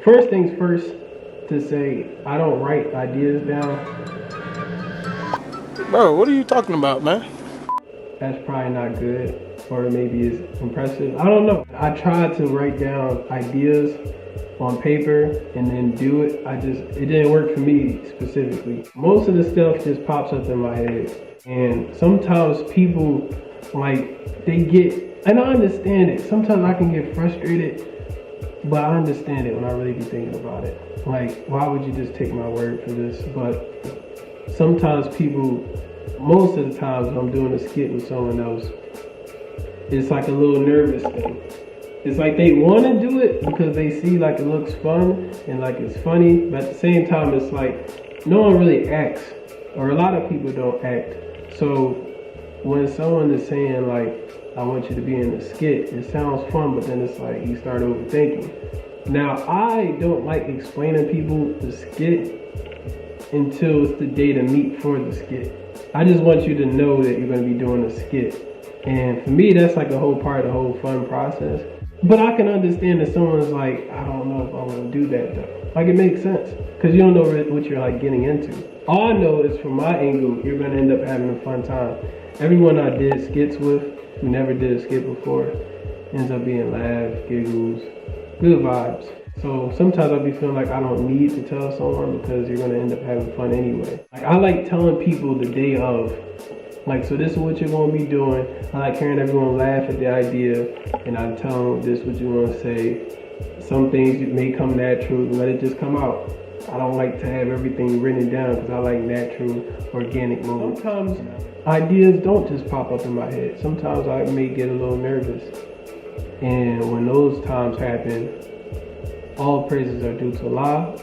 First things first, to say I don't write ideas down. Bro, what are you talking about, man? That's probably not good, or maybe it's impressive. I don't know. I tried to write down ideas on paper and then do it. It didn't work for me specifically. Most of the stuff just pops up in my head. And sometimes people, like, and I understand it. Sometimes I can get frustrated, but I understand it when I really be thinking about it. Like, why would you just take my word for this? But sometimes most of the times when I'm doing a skit with someone else, it's like a little nervous thing. It's like they want to do it because they see like it looks fun and like it's funny, but at the same time it's like no one really acts, or a lot of people don't act. So when someone is saying like, I want you to be in the skit, it sounds fun, but then it's like you start overthinking. Now, I don't like explaining people the skit until it's the day to meet for the skit. I just want you to know that you're going to be doing a skit. And for me, that's like a whole part of the whole fun process. But I can understand that someone's like, I don't know if I want to do that though. Like, it makes sense because you don't know what you're like getting into. All I know is from my angle, you're going to end up having a fun time. Everyone I did skits with who never did a skit before ends up being laughs, giggles, good vibes. So sometimes I'll be feeling like I don't need to tell someone because you're going to end up having fun anyway. Like, I like telling people the day of, like, so this is what you're going to be doing. I like hearing everyone laugh at the idea, and I tell them this is what you're going to say. Some things may come natural, let it just come out. I don't like to have everything written down because I like natural, organic moments. Sometimes ideas don't just pop up in my head. Sometimes I may get a little nervous. And when those times happen, all praises are due to Allah.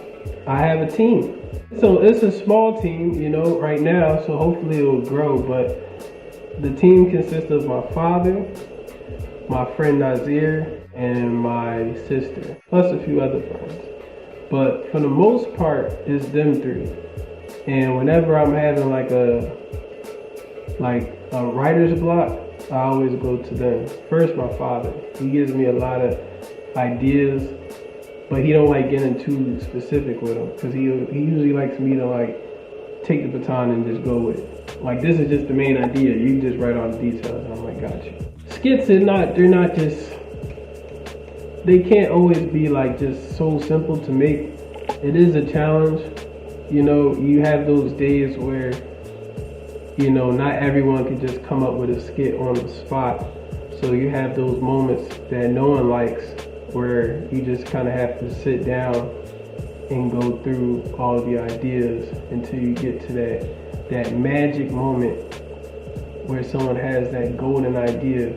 I have a team. So it's a small team, right now, so hopefully it will grow. But the team consists of my father, my friend Nazir, and my sister, plus a few other friends. But for the most part, it's them three. And whenever I'm having like a writer's block, I always go to them. First, my father. He gives me a lot of ideas, but he don't like getting too specific with them because he usually likes me to like take the baton and just go with it. Like, this is just the main idea. You just write all the details. And I'm like, got you. Skits they're not just, they can't always be like just so simple to make. It is a challenge. You have those days where, not everyone can just come up with a skit on the spot. So you have those moments that no one likes where you just kind of have to sit down and go through all the ideas until you get to that magic moment where someone has that golden idea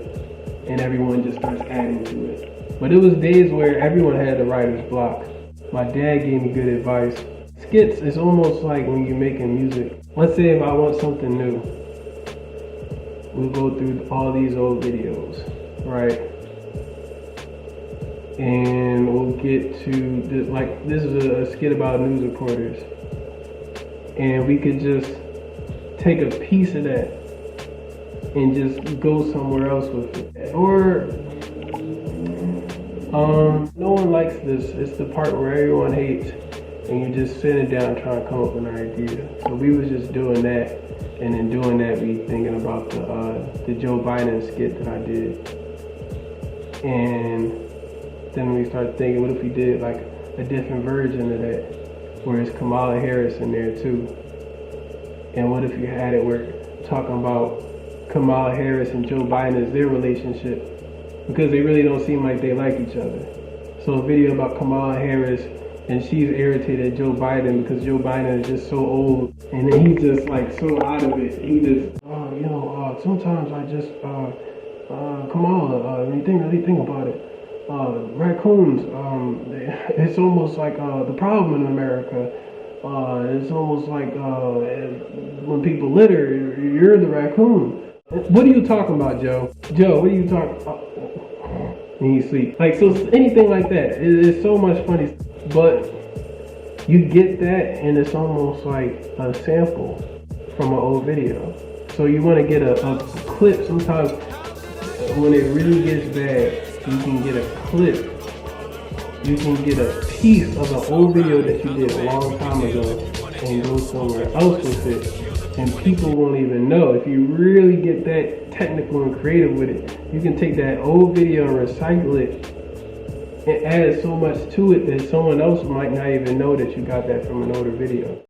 and everyone just starts adding to it. But it was days where everyone had a writer's block. My dad gave me good advice. Skits is almost like when you're making music. Let's say if I want something new, we'll go through all these old videos, right? And we'll get to this, like, this is a skit about news reporters. And we could just take a piece of that and just go somewhere else with it. Or, no one likes this. It's the part where everyone hates, and you're just sitting down trying to come up with an idea. So we was just doing that, and in doing that, we thinking about the Joe Biden skit that I did. And then we started thinking, what if we did like a different version of that, where it's Kamala Harris in there too? And what if you had it where talking about Kamala Harris and Joe Biden as their relationship, because they really don't seem like they like each other. So a video about Kamala Harris, and she's irritated at Joe Biden because Joe Biden is just so old, and then he's just like so out of it. He just, sometimes I just, Kamala, when you really think about it, raccoons, it's almost like the problem in America. It's almost like when people litter, you're the raccoon. What are you talking about, Joe? Joe, what are you talking about? And you sleep. Like, so anything like that. It's so much funny. But you get that, and it's almost like a sample from an old video. So you want to get a clip. Sometimes when it really gets bad, you can get a clip you can get a piece of an old video that you did a long time ago and go somewhere else with it, and people won't even know. If you really get that technical and creative with it, you can take that old video and recycle it and add so much to it that someone else might not even know that you got that from an older video.